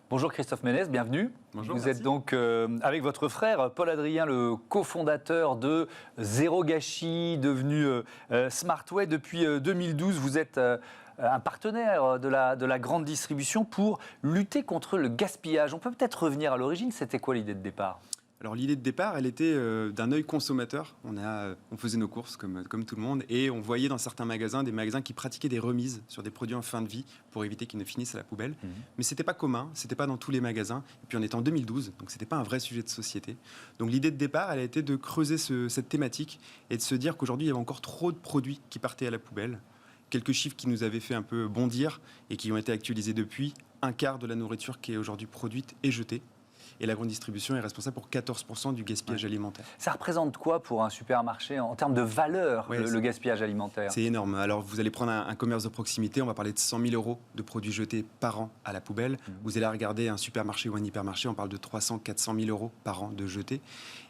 Bonjour Christophe Ménez, bienvenue. Bonjour, Vous merci. êtes donc avec votre frère Paul-Adrien, le cofondateur de Zéro Gâchis, devenu Smartway depuis 2012. Vous êtes un partenaire de la grande distribution pour lutter contre le gaspillage. On peut peut-être revenir à l'origine, c'était quoi l'idée de départ ? Alors l'idée de départ, elle était d'un œil consommateur. On faisait nos courses comme tout le monde et on voyait dans certains magasins des magasins qui pratiquaient des remises sur des produits en fin de vie pour éviter qu'ils ne finissent à la poubelle. Mais c'était pas commun, c'était pas dans tous les magasins. Et puis on était en 2012, donc c'était pas un vrai sujet de société. Donc l'idée de départ, elle a été de creuser cette thématique et de se dire qu'aujourd'hui il y avait encore trop de produits qui partaient à la poubelle. Quelques chiffres qui nous avaient fait un peu bondir et qui ont été actualisés depuis. Un quart de la nourriture qui est aujourd'hui produite est jetée. Et la grande distribution est responsable pour 14% du gaspillage alimentaire. Ça représente quoi pour un supermarché en termes de valeur, le gaspillage alimentaire ? C'est énorme. Alors, vous allez prendre un commerce de proximité, on va parler de 100 000 euros de produits jetés par an à la poubelle. Vous allez regarder un supermarché ou un hypermarché, on parle de 300-400 000 euros par an de jetés.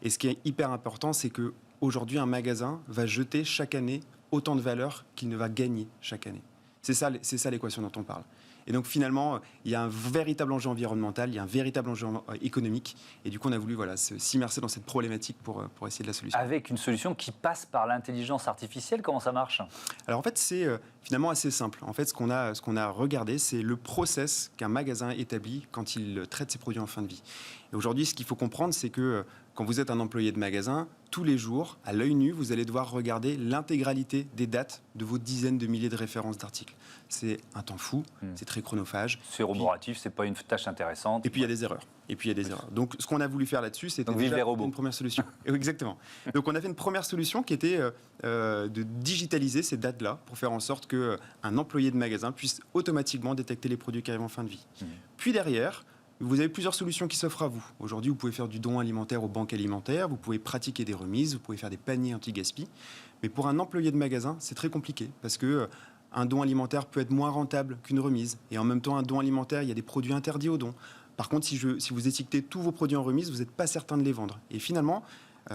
Et ce qui est hyper important, c'est qu'aujourd'hui, un magasin va jeter chaque année autant de valeur qu'il ne va gagner chaque année. C'est ça l'équation dont on parle. Et donc finalement, il y a un véritable enjeu environnemental, il y a un véritable enjeu économique. Et du coup, on a voulu s'immerser dans cette problématique pour essayer de la solution. Avec une solution qui passe par l'intelligence artificielle, comment ça marche ? Alors en fait, c'est finalement assez simple. En fait, ce qu'on a regardé, c'est le process qu'un magasin établit quand il traite ses produits en fin de vie. Et aujourd'hui, ce qu'il faut comprendre, c'est que quand vous êtes un employé de magasin, tous les jours, à l'œil nu, vous allez devoir regarder l'intégralité des dates de vos dizaines de milliers de références d'articles. C'est un temps fou, c'est très chronophage. C'est roboratif, c'est pas une tâche intéressante. Et puis il y a des erreurs. Donc ce qu'on a voulu faire là-dessus, c'était déjà une première solution. Exactement. Donc on a fait une première solution qui était de digitaliser ces dates-là pour faire en sorte qu'un employé de magasin puisse automatiquement détecter les produits qui arrivent en fin de vie. Puis derrière, vous avez plusieurs solutions qui s'offrent à vous. Aujourd'hui, vous pouvez faire du don alimentaire aux banques alimentaires, vous pouvez pratiquer des remises, vous pouvez faire des paniers anti-gaspi. Mais pour un employé de magasin, c'est très compliqué parce que un don alimentaire peut être moins rentable qu'une remise. Et en même temps, un don alimentaire, il y a des produits interdits au don. Par contre, si vous étiquetez tous vos produits en remise, vous n'êtes pas certain de les vendre. Et finalement,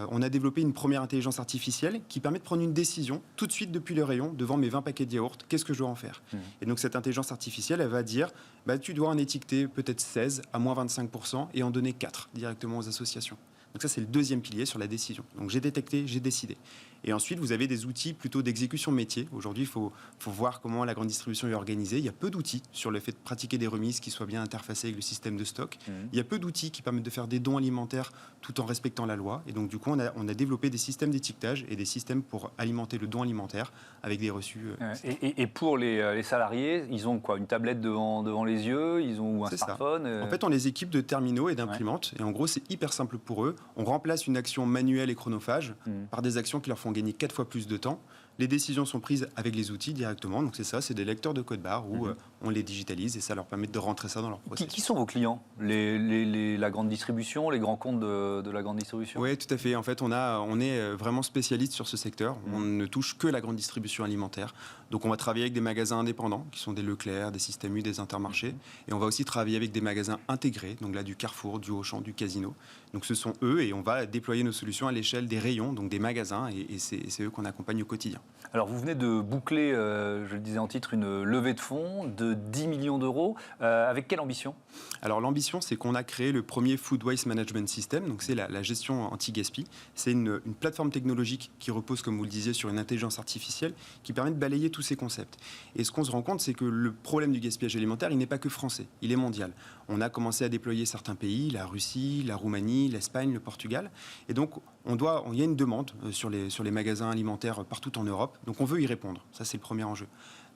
on a développé une première intelligence artificielle qui permet de prendre une décision tout de suite depuis le rayon, devant mes 20 paquets de yaourt, qu'est-ce que je dois en faire ? Et donc cette intelligence artificielle, elle va dire, tu dois en étiqueter peut-être 16 à moins 25% et en donner 4 directement aux associations. Donc ça, c'est le deuxième pilier sur la décision. Donc j'ai détecté, j'ai décidé. Et ensuite, vous avez des outils plutôt d'exécution métier. Aujourd'hui, il faut voir comment la grande distribution est organisée. Il y a peu d'outils sur le fait de pratiquer des remises qui soient bien interfacées avec le système de stock. Il y a peu d'outils qui permettent de faire des dons alimentaires tout en respectant la loi. Et donc, du coup, on a développé des systèmes d'étiquetage et des systèmes pour alimenter le don alimentaire avec des reçus. Et pour les salariés, ils ont quoi ? Une tablette devant les yeux ? Ils ont un smartphone ? En fait, on les équipe de terminaux et d'imprimantes. Et en gros, c'est hyper simple pour eux. On remplace une action manuelle et chronophage par des actions qui leur font gagner 4 fois plus de temps. Les décisions sont prises avec les outils directement. Donc c'est des lecteurs de code barre où on les digitalise et ça leur permet de rentrer ça dans leur processus. Qui sont vos clients ? La grande distribution, les grands comptes de la grande distribution ? Oui, tout à fait. En fait, on est vraiment spécialiste sur ce secteur. On ne touche que la grande distribution alimentaire. Donc on va travailler avec des magasins indépendants qui sont des Leclerc, des Système U, des Intermarchés. Et on va aussi travailler avec des magasins intégrés, donc là du Carrefour, du Auchan, du Casino. Donc ce sont eux et on va déployer nos solutions à l'échelle des rayons, donc des magasins, et c'est eux qu'on accompagne au quotidien. Alors vous venez de boucler, je le disais en titre, une levée de fonds de 10 millions d'euros. Avec quelle ambition ? Alors l'ambition, c'est qu'on a créé le premier Food Waste Management System, donc c'est la gestion anti-gaspi. C'est une plateforme technologique qui repose, comme vous le disiez, sur une intelligence artificielle qui permet de balayer tous ces concepts. Et ce qu'on se rend compte, c'est que le problème du gaspillage alimentaire, il n'est pas que français, il est mondial. On a commencé à déployer certains pays, la Russie, la Roumanie, l'Espagne, le Portugal. Et donc, il y a une demande sur les magasins alimentaires partout en Europe. Donc, on veut y répondre. Ça, c'est le premier enjeu.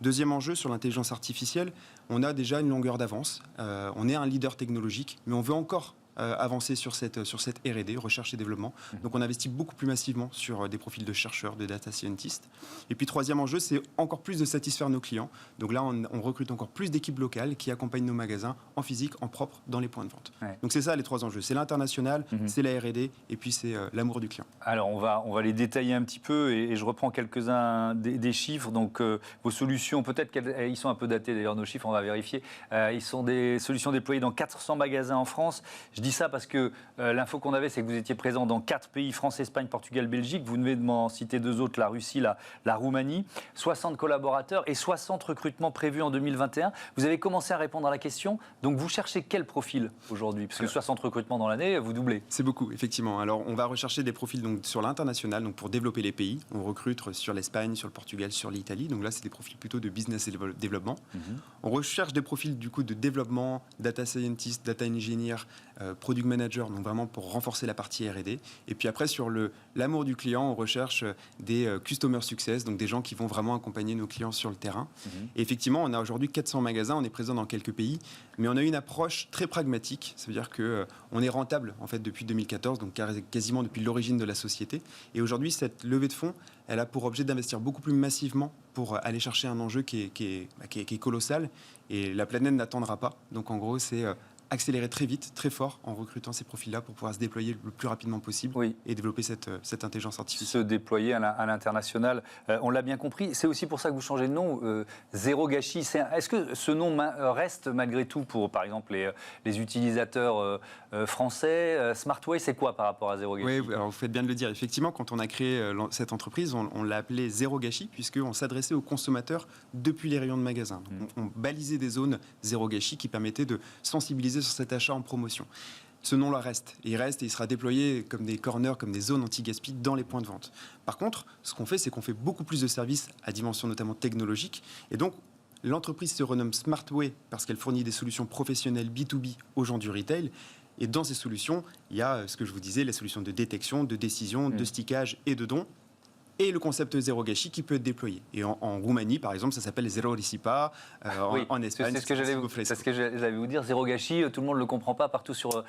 Deuxième enjeu, sur l'intelligence artificielle, on a déjà une longueur d'avance. On est un leader technologique, mais on veut encore avancer sur cette R&D, recherche et développement. Donc on investit beaucoup plus massivement sur des profils de chercheurs, de data scientists. Et puis troisième enjeu, c'est encore plus de satisfaire nos clients. Donc là, on recrute encore plus d'équipes locales qui accompagnent nos magasins en physique, en propre, dans les points de vente. Ouais. Donc c'est ça les trois enjeux. C'est l'international, c'est la R&D et puis c'est l'amour du client. Alors on va les détailler un petit peu et je reprends quelques-uns des chiffres. Donc vos solutions, peut-être qu'ils sont un peu datés d'ailleurs nos chiffres, on va vérifier. Ils sont des solutions déployées dans 400 magasins en France. Je dis ça parce que l'info qu'on avait, c'est que vous étiez présent dans 4 pays, France, Espagne, Portugal, Belgique. Vous venez de m'en citer 2 autres, la Russie, la Roumanie. 60 collaborateurs et 60 recrutements prévus en 2021. Vous avez commencé à répondre à la question. Donc, vous cherchez quel profil aujourd'hui? Parce que 60 recrutements dans l'année, vous doublez. C'est beaucoup, effectivement. Alors, on va rechercher des profils donc, sur l'international, donc pour développer les pays. On recrute sur l'Espagne, sur le Portugal, sur l'Italie. Donc là, c'est des profils plutôt de business et développement. On recherche des profils du coup de développement, data scientist, data engineer, product manager, donc vraiment pour renforcer la partie R&D. Et puis après, sur l'amour du client, on recherche des customer success, donc des gens qui vont vraiment accompagner nos clients sur le terrain. Et effectivement, on a aujourd'hui 400 magasins, on est présent dans quelques pays, mais on a une approche très pragmatique. Ça veut dire qu'on est rentable en fait depuis 2014, donc quasiment depuis l'origine de la société. Et aujourd'hui, cette levée de fonds, elle a pour objet d'investir beaucoup plus massivement pour aller chercher un enjeu qui est colossal. Et la planète n'attendra pas. Donc en gros, c'est accélérer très vite, très fort en recrutant ces profils-là pour pouvoir se déployer le plus rapidement possible et développer cette intelligence artificielle. Se déployer à l'international, on l'a bien compris. C'est aussi pour ça que vous changez de nom, Zéro Gâchis. Est-ce que ce nom reste malgré tout pour, par exemple, les utilisateurs français? Smartway, c'est quoi par rapport à Zéro Gâchis? Oui, alors vous faites bien de le dire. Effectivement, quand on a créé cette entreprise, on l'a appelée Zéro Gâchis, puisqu'on s'adressait aux consommateurs depuis les rayons de magasin. Donc, on balisait des zones Zéro Gâchis qui permettaient de sensibiliser sur cet achat en promotion. Ce nom-là reste. Et il sera déployé comme des corners, comme des zones anti-gaspi dans les points de vente. Par contre, ce qu'on fait, c'est qu'on fait beaucoup plus de services à dimension notamment technologique. Et donc, l'entreprise se renomme Smartway parce qu'elle fournit des solutions professionnelles B2B aux gens du retail. Et dans ces solutions, il y a ce que je vous disais, les solutions de détection, de décision, de stickage et de don. Et le concept Zéro Gâchis qui peut être déployé. Et en Roumanie, par exemple, ça s'appelle Zéro Risipa. En Espagne, c'est ce que j'allais vous dire. Zéro Gâchis, tout le monde ne le comprend pas partout sur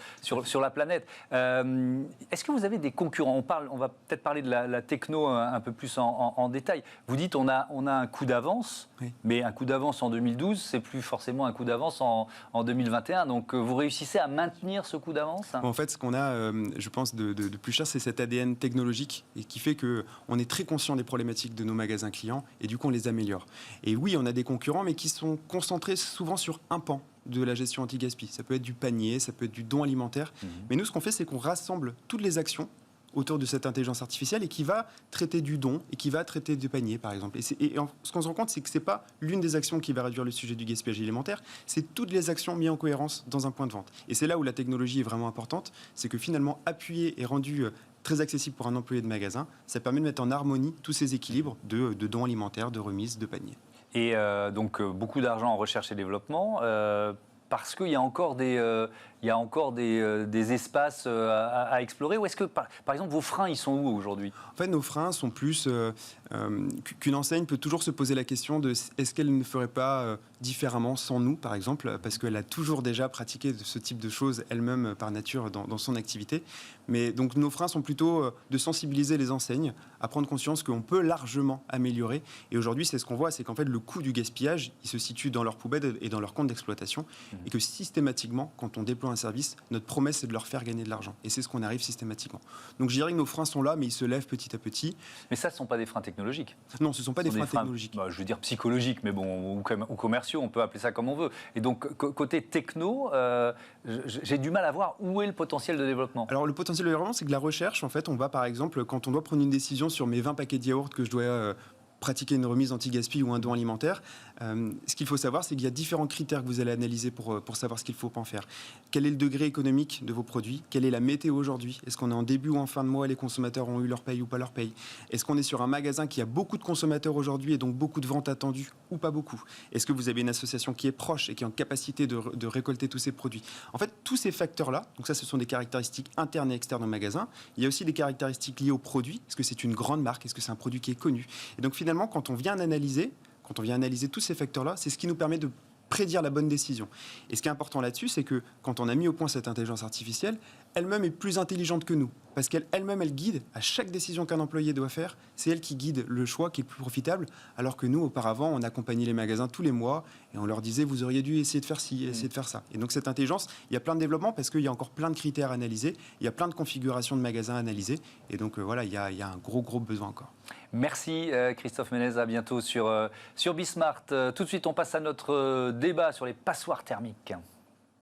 la planète. Est-ce que vous avez des concurrents? On va peut-être parler de la techno un peu plus en détail. Vous dites on a un coup d'avance, mais un coup d'avance en 2012, c'est plus forcément un coup d'avance en 2021. Donc vous réussissez à maintenir ce coup d'avance? En fait, ce qu'on a, je pense, de plus cher, c'est cet ADN technologique et qui fait qu'on est très conscient des problématiques de nos magasins clients et du coup on les améliore. Et oui, on a des concurrents mais qui sont concentrés souvent sur un pan de la gestion anti-gaspi. Ça peut être du panier, ça peut être du don alimentaire. Mais nous, ce qu'on fait, c'est qu'on rassemble toutes les actions autour de cette intelligence artificielle et qui va traiter du don et qui va traiter du panier, par exemple. Et ce qu'on se rend compte, c'est que ce n'est pas l'une des actions qui va réduire le sujet du gaspillage alimentaire, c'est toutes les actions mises en cohérence dans un point de vente. Et c'est là où la technologie est vraiment importante, c'est que finalement, appuyé et rendu très accessible pour un employé de magasin, ça permet de mettre en harmonie tous ces équilibres de dons alimentaires, de remises, de paniers. Et donc, beaucoup d'argent en recherche et développement, parce qu'il y a encore des espaces à explorer. Ou est-ce que, par exemple, vos freins, ils sont où aujourd'hui? En fait, nos freins sont plus qu'une enseigne peut toujours se poser la question de est-ce qu'elle ne ferait pas différemment sans nous, par exemple, parce qu'elle a toujours déjà pratiqué ce type de choses elle-même par nature dans son activité. Mais donc nos freins sont plutôt de sensibiliser les enseignes à prendre conscience qu'on peut largement améliorer. Et aujourd'hui, c'est ce qu'on voit, c'est qu'en fait, le coût du gaspillage, il se situe dans leur poubelle et dans leur compte d'exploitation. Et que systématiquement, quand on déploie un service, notre promesse, c'est de leur faire gagner de l'argent. Et c'est ce qu'on arrive systématiquement. Donc je dirais que nos freins sont là, mais ils se lèvent petit à petit. Mais ça, ce ne sont pas des freins technologiques? Non, ce ne sont pas des freins technologiques. Je veux dire psychologiques, mais bon, ou commerciaux, on peut appeler ça comme on veut. Et donc, côté techno, j'ai du mal à voir où est le potentiel de développement. Alors, le potentiel de développement, c'est que la recherche, en fait, on va par exemple, quand on doit prendre une décision sur mes 20 paquets de yaourt que je dois pratiquer une remise anti-gaspi ou un don alimentaire, ce qu'il faut savoir, c'est qu'il y a différents critères que vous allez analyser pour savoir ce qu'il faut en faire. Quel est le degré économique de vos produits? Quelle est la météo aujourd'hui? Est-ce qu'on est en début ou en fin de mois? Les consommateurs ont eu leur paye ou pas leur paye? Est-ce qu'on est sur un magasin qui a beaucoup de consommateurs aujourd'hui et donc beaucoup de ventes attendues ou pas beaucoup? Est-ce que vous avez une association qui est proche et qui est en capacité de récolter tous ces produits? En fait, tous ces facteurs-là, donc ça, ce sont des caractéristiques internes et externes au magasin. Il y a aussi des caractéristiques liées au produit. Est-ce que c'est une grande marque? Est-ce que c'est un produit qui est connu? Et donc finalement, quand on vient analyser tous ces facteurs-là, c'est ce qui nous permet de prédire la bonne décision. Et ce qui est important là-dessus, c'est que quand on a mis au point cette intelligence artificielle, elle-même est plus intelligente que nous. Parce qu'elle-même, elle guide à chaque décision qu'un employé doit faire. C'est elle qui guide le choix qui est le plus profitable. Alors que nous, auparavant, on accompagnait les magasins tous les mois et on leur disait, vous auriez dû essayer de faire ci, essayer de faire ça. Et donc cette intelligence, il y a plein de développements parce qu'il y a encore plein de critères à analyser. Il y a plein de configurations de magasins à analyser. Et donc voilà, il y a un gros besoin encore. Merci Christophe Ménez, à bientôt sur Bismart. Tout de suite, on passe à notre débat sur les passoires thermiques.